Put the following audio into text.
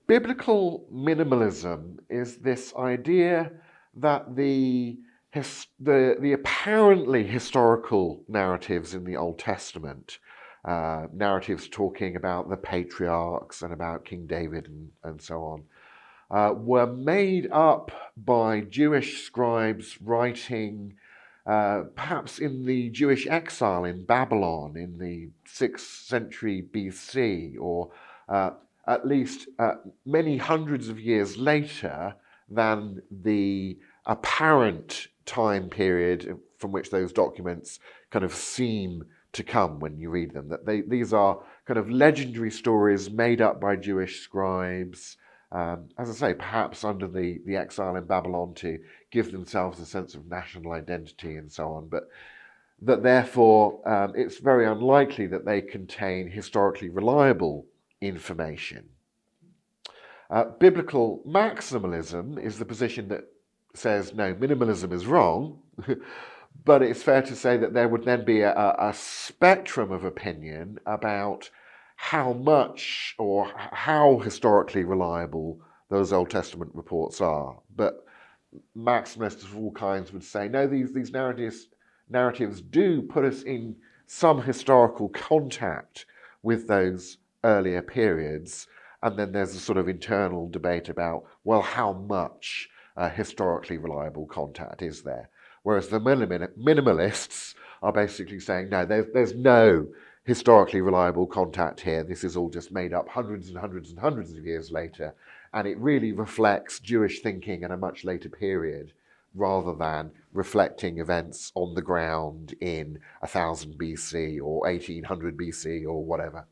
Biblical minimalism is this idea that the apparently historical narratives in the Old Testament, narratives talking about the patriarchs and about King David and so on, were made up by Jewish scribes writing perhaps in the Jewish exile in Babylon in the 6th century BC, or at least many hundreds of years later than the apparent time period from which those documents kind of seem to come when you read them. That these are kind of legendary stories made up by Jewish scribes, as I say, perhaps under the exile in Babylon to give themselves a sense of national identity and so on, but that therefore it's very unlikely that they contain historically reliable information. Biblical maximalism is the position that says, no, minimalism is wrong, but it's fair to say that there would then be a spectrum of opinion about how much or how historically reliable those Old Testament reports are. But maximalists of all kinds would say, no, these narratives do put us in some historical contact with those earlier periods, and then there's a sort of internal debate about, well, how much historically reliable contact is there? Whereas the minimalists are basically saying, no, there's no historically reliable contact here. This is all just made up hundreds and hundreds and hundreds of years later, and it really reflects Jewish thinking at a much later period rather than reflecting events on the ground in 1000 BC or 1800 BC or whatever.